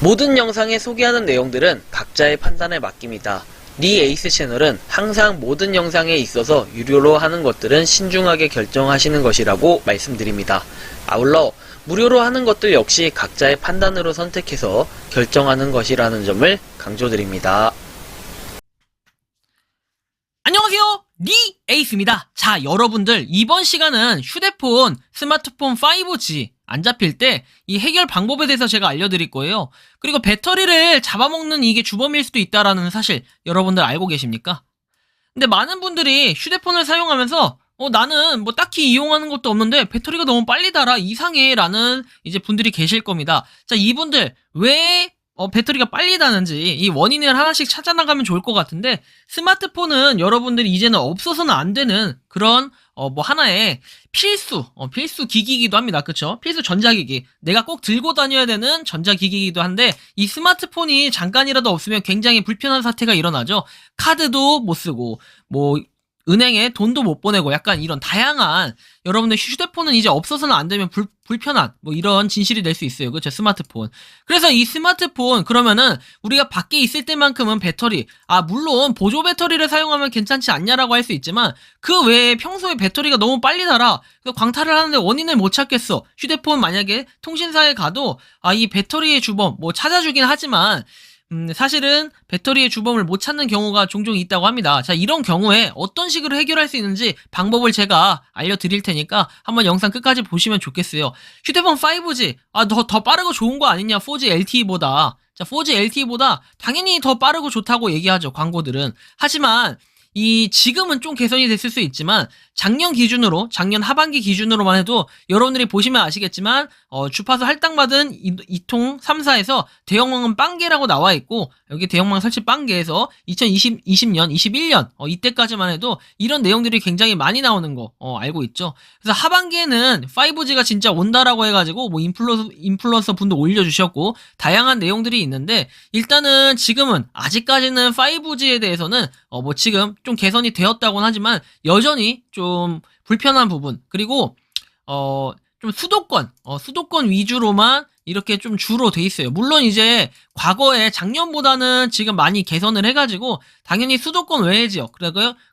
모든 영상에 소개하는 내용들은 각자의 판단에 맡깁니다. 니 에이스 채널은 항상 모든 영상에 있어서 유료로 하는 것들은 신중하게 결정하시는 것이라고 말씀드립니다. 아울러 무료로 하는 것들 역시 각자의 판단으로 선택해서 결정하는 것이라는 점을 강조드립니다. 안녕하세요, 니 에이스입니다. 자, 여러분들 이번 시간은 휴대폰, 스마트폰 5G 안 잡힐 때 이 해결 방법에 대해서 제가 알려드릴 거예요. 그리고 배터리를 잡아먹는 이게 주범일 수도 있다라는 사실 여러분들 알고 계십니까? 근데 많은 분들이 휴대폰을 사용하면서 나는 뭐 딱히 이용하는 것도 없는데 배터리가 너무 빨리 닳아 이상해 라는 이제 분들이 계실 겁니다. 자, 이분들 왜 배터리가 빨리 닳는지 이 원인을 하나씩 찾아나가면 좋을 것 같은데, 스마트폰은 여러분들이 이제는 없어서는 안 되는 그런 뭐 하나의 필수 기기이기도 합니다. 그쵸? 필수 전자기기. 내가 꼭 들고 다녀야 되는 전자기기이기도 한데, 이 스마트폰이 잠깐이라도 없으면 굉장히 불편한 사태가 일어나죠. 카드도 못 쓰고, 뭐, 은행에 돈도 못 보내고, 약간 이런 다양한, 여러분들 휴대폰은 이제 없어서는 안 되면 불편한, 뭐 이런 진실이 될 수 있어요. 그쵸? 스마트폰. 그래서 이 스마트폰, 그러면은 우리가 밖에 있을 때만큼은 배터리, 물론 보조 배터리를 사용하면 괜찮지 않냐라고 할 수 있지만, 그 외에 평소에 배터리가 너무 빨리 닳아. 광탈을 하는데 원인을 못 찾겠어. 휴대폰 만약에 통신사에 가도, 이 배터리의 주범, 뭐 찾아주긴 하지만, 사실은 배터리의 주범을 못 찾는 경우가 종종 있다고 합니다. 자, 이런 경우에 어떤 식으로 해결할 수 있는지 방법을 제가 알려드릴 테니까 한번 영상 끝까지 보시면 좋겠어요. 휴대폰 5G, 더 빠르고 좋은 거 아니냐, 4G LTE보다. 자, 4G LTE보다 당연히 더 빠르고 좋다고 얘기하죠, 광고들은. 하지만 지금은 좀 개선이 됐을 수 있지만, 작년 하반기 기준으로만 해도 여러분들이 보시면 아시겠지만, 주파수 할당받은 이통 3사에서 대형망은 빵개라고 나와 있고, 여기 대형망 설치 빵개에서 2020년, 21년, 이때까지만 해도 이런 내용들이 굉장히 많이 나오는 거, 알고 있죠. 그래서 하반기에는 5G가 진짜 온다라고 해가지고, 뭐 인플루언서 분도 올려주셨고, 다양한 내용들이 있는데, 일단은 지금은, 아직까지는 5G에 대해서는, 뭐 지금 좀 개선이 되었다고는 하지만, 여전히 좀 불편한 부분, 그리고 좀 수도권 위주로만 이렇게 좀 주로 돼 있어요. 물론 이제 과거에 작년보다는 지금 많이 개선을 해가지고 당연히 수도권 외의 지역,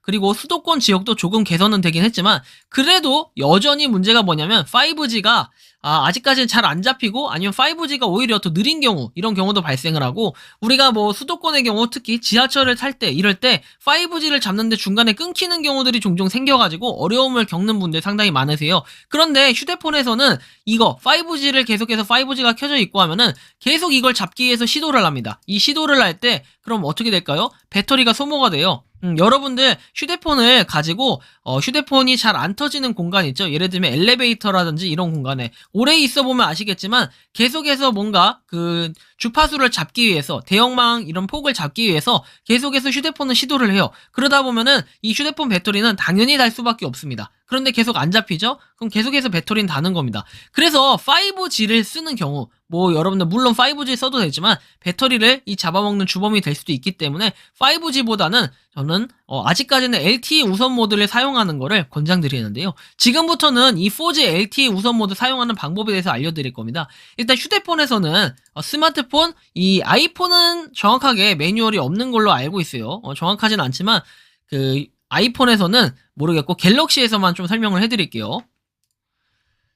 그리고 수도권 지역도 조금 개선은 되긴 했지만, 그래도 여전히 문제가 뭐냐면 5G가 아직까지는 잘 안 잡히고, 아니면 5G가 오히려 더 느린 경우, 이런 경우도 발생을 하고, 우리가 뭐 수도권의 경우 특히 지하철을 탈 때, 이럴 때 5G를 잡는데 중간에 끊기는 경우들이 종종 생겨가지고 어려움을 겪는 분들 상당히 많으세요. 그런데 휴대폰에서는 이거 5G를 계속해서 5G가 켜져 있고 하면은 계속 이걸 잡기 위해서 시도를 합니다. 이 시도를 할 때 그럼 어떻게 될까요? 배터리가 소모가 돼요. 여러분들 휴대폰을 가지고 휴대폰이 잘 안 터지는 공간 있죠? 예를 들면 엘리베이터라든지 이런 공간에 오래 있어 보면 아시겠지만, 계속해서 뭔가 그 주파수를 잡기 위해서, 대형망 이런 폭을 잡기 위해서 계속해서 휴대폰을 시도를 해요. 그러다 보면은 이 휴대폰 배터리는 당연히 달 수밖에 없습니다. 그런데 계속 안 잡히죠? 그럼 계속해서 배터리는 다는 겁니다. 그래서 5G를 쓰는 경우, 뭐 여러분들 물론 5G 써도 되지만 배터리를 잡아먹는 주범이 될 수도 있기 때문에 5G보다는 저는 아직까지는 LTE 우선 모드를 사용하는 거를 권장드리는데요. 지금부터는 이 4G LTE 우선 모드 사용하는 방법에 대해서 알려드릴 겁니다. 일단 휴대폰에서는 스마트폰, 이 아이폰은 정확하게 매뉴얼이 없는 걸로 알고 있어요. 정확하진 않지만 그 아이폰에서는 모르겠고 갤럭시에서만 좀 설명을 해드릴게요.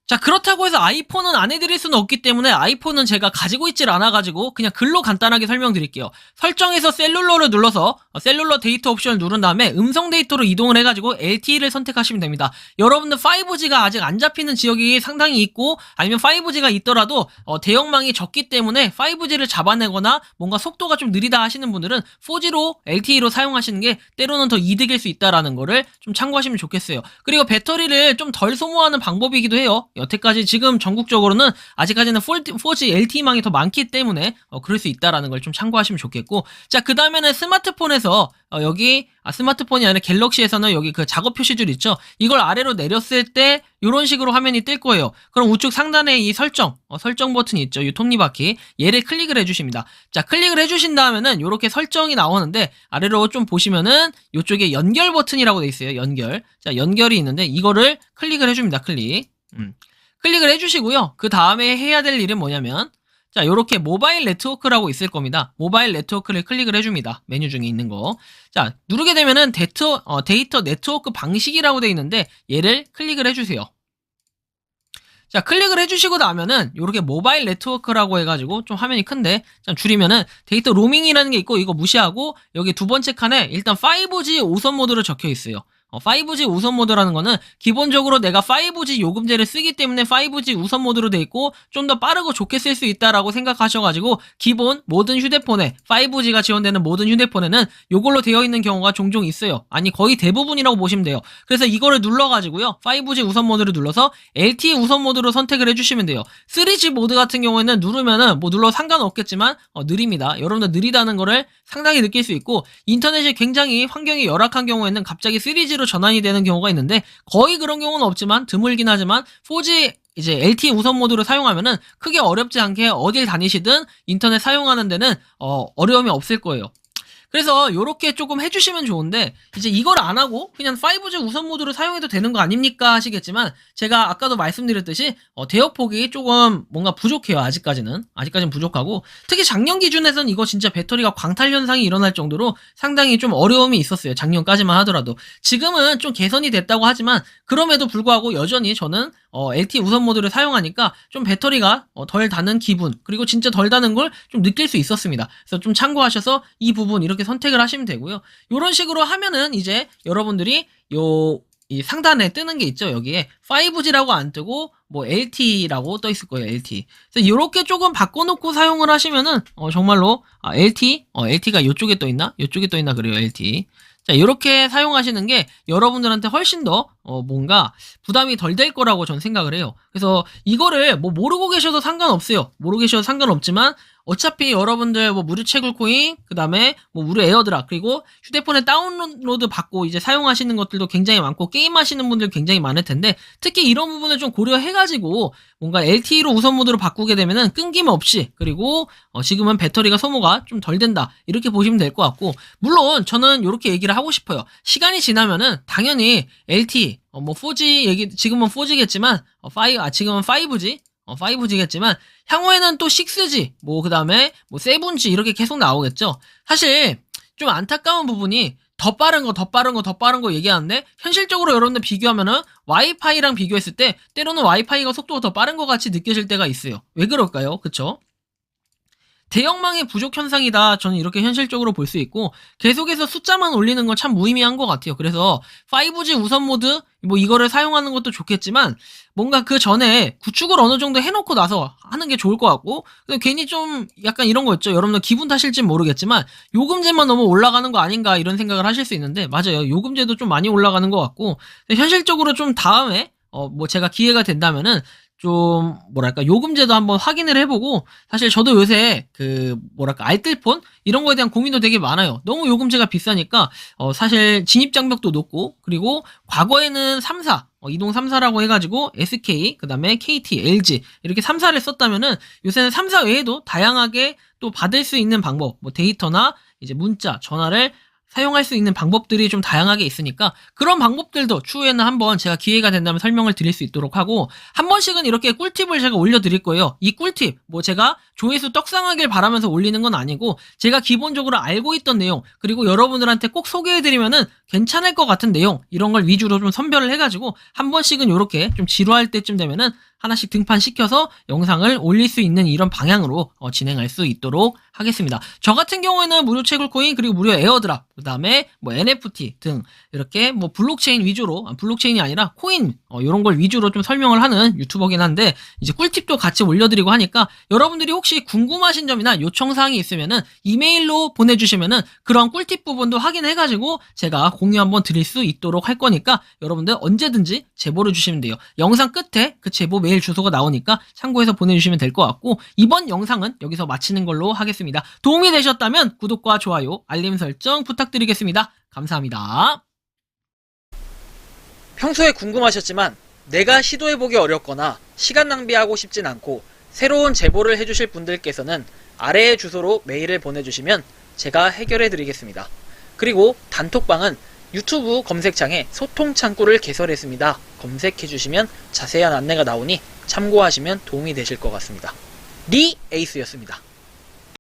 자, 그렇다고 해서 아이폰은 안 해드릴 수는 없기 때문에 아이폰은 제가 가지고 있질 않아가지고 그냥 글로 간단하게 설명드릴게요. 설정에서 셀룰러를 눌러서 셀룰러 데이터 옵션을 누른 다음에 음성 데이터로 이동을 해가지고 LTE를 선택하시면 됩니다. 여러분들 5G가 아직 안 잡히는 지역이 상당히 있고, 아니면 5G가 있더라도 대형망이 적기 때문에 5G를 잡아내거나 뭔가 속도가 좀 느리다 하시는 분들은 4G로 LTE로 사용하시는 게 때로는 더 이득일 수 있다라는 거를 좀 참고하시면 좋겠어요. 그리고 배터리를 좀 덜 소모하는 방법이기도 해요. 여태까지 지금 전국적으로는 아직까지는 4G LTE망이 더 많기 때문에 그럴 수 있다라는 걸 좀 참고하시면 좋겠고, 자, 그 다음에는 스마트폰에서 여기 스마트폰이 아니라 갤럭시에서는 여기 그 작업 표시줄 있죠? 이걸 아래로 내렸을 때 이런 식으로 화면이 뜰 거예요. 그럼 우측 상단에 이 설정 버튼이 있죠? 이 톱니바퀴, 얘를 클릭을 해주십니다. 자, 클릭을 해주신 다음에는 이렇게 설정이 나오는데, 아래로 좀 보시면은 이쪽에 연결 버튼이라고 돼 있어요. 연결. 자, 연결이 있는데 이거를 클릭을 해줍니다. 클릭을 해주시고요. 그 다음에 해야 될 일은 뭐냐면, 자, 요렇게 모바일 네트워크라고 있을 겁니다. 모바일 네트워크를 클릭을 해줍니다. 메뉴 중에 있는 거. 자, 누르게 되면은 데이터 네트워크 방식이라고 되어 있는데 얘를 클릭을 해주세요. 자, 클릭을 해주시고 나면은 요렇게 모바일 네트워크라고 해가지고 좀 화면이 큰데 좀 줄이면은 데이터 로밍이라는 게 있고 이거 무시하고 여기 두 번째 칸에 일단 5G 5선 모드로 적혀 있어요. 5G 우선 모드라는 거는 기본적으로 내가 5G 요금제를 쓰기 때문에 5G 우선 모드로 돼 있고 좀 더 빠르고 좋게 쓸 수 있다라고 생각하셔가지고 기본 모든 휴대폰에 5G가 지원되는 모든 휴대폰에는 요걸로 되어 있는 경우가 종종 있어요. 아니 거의 대부분이라고 보시면 돼요. 그래서 이거를 눌러가지고요 5G 우선 모드를 눌러서 LTE 우선 모드로 선택을 해주시면 돼요. 3G 모드 같은 경우에는 누르면은 뭐 눌러 상관없겠지만 느립니다. 여러분들 느리다는 거를 상당히 느낄 수 있고 인터넷이 굉장히 환경이 열악한 경우에는 갑자기 3G로 전환이 되는 경우가 있는데 거의 그런 경우는 없지만 드물긴 하지만 4G 이제 LTE 우선 모드로 사용하면은 크게 어렵지 않게 어딜 다니시든 인터넷 사용하는 데는 어려움이 없을 거예요. 그래서 요렇게 조금 해주시면 좋은데 이제 이걸 안 하고 그냥 5G 우선 모드로 사용해도 되는 거 아닙니까 하시겠지만 제가 아까도 말씀드렸듯이 대역폭이 조금 뭔가 부족해요. 아직까지는 부족하고 특히 작년 기준에서는 이거 진짜 배터리가 광탈 현상이 일어날 정도로 상당히 좀 어려움이 있었어요. 작년까지만 하더라도 지금은 좀 개선이 됐다고 하지만 그럼에도 불구하고 여전히 저는 LTE 우선 모드를 사용하니까 좀 배터리가 덜 닿는 기분 그리고 진짜 덜 닿는 걸 좀 느낄 수 있었습니다. 그래서 좀 참고하셔서 이 부분 이렇게 선택을 하시면 되고요. 이런 식으로 하면은 이제 여러분들이 이 상단에 뜨는 게 있죠. 여기에 5G라고 안 뜨고 뭐 LTE라고 떠 있을 거예요. LTE. 그래서 이렇게 조금 바꿔놓고 사용을 하시면은 정말로 LTE가 요쪽에 떠 있나? 요쪽에 떠 있나 그래요. LTE. 자, 이렇게 사용하시는 게 여러분들한테 훨씬 더 뭔가 부담이 덜 될 거라고 전 생각을 해요. 그래서 이거를 뭐 모르고 계셔도 상관없어요. 모르고 계셔도 상관없지만 어차피 여러분들 뭐 무료 채굴 코인, 그 다음에 뭐 무료 에어드랍, 그리고 휴대폰에 다운로드 받고 이제 사용하시는 것들도 굉장히 많고 게임 하시는 분들 굉장히 많을 텐데 특히 이런 부분을 좀 고려해가지고 뭔가 LTE로 우선 모드로 바꾸게 되면은 끊김없이 그리고 지금은 배터리가 소모가 좀 덜 된다 이렇게 보시면 될 것 같고 물론 저는 이렇게 얘기를 하고 싶어요. 시간이 지나면은 당연히 LTE 뭐 4G 지금은 4G겠지만 지금은 5G겠지만 향후에는 또 6G 그 다음에 7G 이렇게 계속 나오겠죠. 사실 좀 안타까운 부분이 더 빠른 거 얘기하는데 현실적으로 여러분들 비교하면은 와이파이랑 비교했을 때 때로는 와이파이가 속도가 더 빠른 것 같이 느껴질 때가 있어요. 왜 그럴까요? 그쵸? 대역망의 부족 현상이다. 저는 이렇게 현실적으로 볼 수 있고 계속해서 숫자만 올리는 건 참 무의미한 것 같아요. 그래서 5G 우선 모드 이거를 사용하는 것도 좋겠지만 뭔가 그 전에 구축을 어느 정도 해놓고 나서 하는 게 좋을 것 같고 괜히 좀 약간 이런 거 있죠. 여러분들 기분 탓일진 모르겠지만 요금제만 너무 올라가는 거 아닌가 이런 생각을 하실 수 있는데 맞아요. 요금제도 좀 많이 올라가는 것 같고 현실적으로 좀 다음에 제가 기회가 된다면은 좀 요금제도 한번 확인을 해보고 사실 저도 요새 알뜰폰 이런 거에 대한 고민도 되게 많아요. 너무 요금제가 비싸니까 사실 진입 장벽도 높고 그리고 과거에는 3사 이동 3사라고 해가지고 SK 그 다음에 KT, LG 이렇게 3사를 썼다면은 요새는 3사 외에도 다양하게 또 받을 수 있는 방법 데이터나 이제 문자, 전화를 사용할 수 있는 방법들이 좀 다양하게 있으니까 그런 방법들도 추후에는 한번 제가 기회가 된다면 설명을 드릴 수 있도록 하고 한 번씩은 이렇게 꿀팁을 제가 올려드릴 거예요. 이 꿀팁 제가 조회수 떡상하길 바라면서 올리는 건 아니고 제가 기본적으로 알고 있던 내용 그리고 여러분들한테 꼭 소개해드리면은 괜찮을 것 같은 내용 이런 걸 위주로 좀 선별을 해가지고 한 번씩은 이렇게 좀 지루할 때쯤 되면은 하나씩 등판시켜서 영상을 올릴 수 있는 이런 방향으로 진행할 수 있도록 하겠습니다. 저 같은 경우에는 무료 채굴 코인 그리고 무료 에어드랍 그 다음에 NFT 등 이렇게 블록체인 위주로 블록체인이 아니라 코인 이런 걸 위주로 좀 설명을 하는 유튜버긴 한데 이제 꿀팁도 같이 올려드리고 하니까 여러분들이 혹시 궁금하신 점이나 요청사항이 있으면은 이메일로 보내주시면은 그런 꿀팁 부분도 확인해가지고 제가 공유 한번 드릴 수 있도록 할 거니까 여러분들 언제든지 제보를 주시면 돼요. 영상 끝에 그 제보 메일 주소가 나오니까 참고해서 보내주시면 될 것 같고 이번 영상은 여기서 마치는 걸로 하겠습니다. 도움이 되셨다면 구독과 좋아요, 알림 설정 부탁드리겠습니다. 감사합니다. 평소에 궁금하셨지만 내가 시도해보기 어렵거나 시간 낭비하고 싶진 않고 새로운 제보를 해주실 분들께서는 아래의 주소로 메일을 보내주시면 제가 해결해드리겠습니다. 그리고 단톡방은 유튜브 검색창에 소통 창구를 개설했습니다. 검색해주시면 자세한 안내가 나오니 참고하시면 도움이 되실 것 같습니다. 리 에이스였습니다.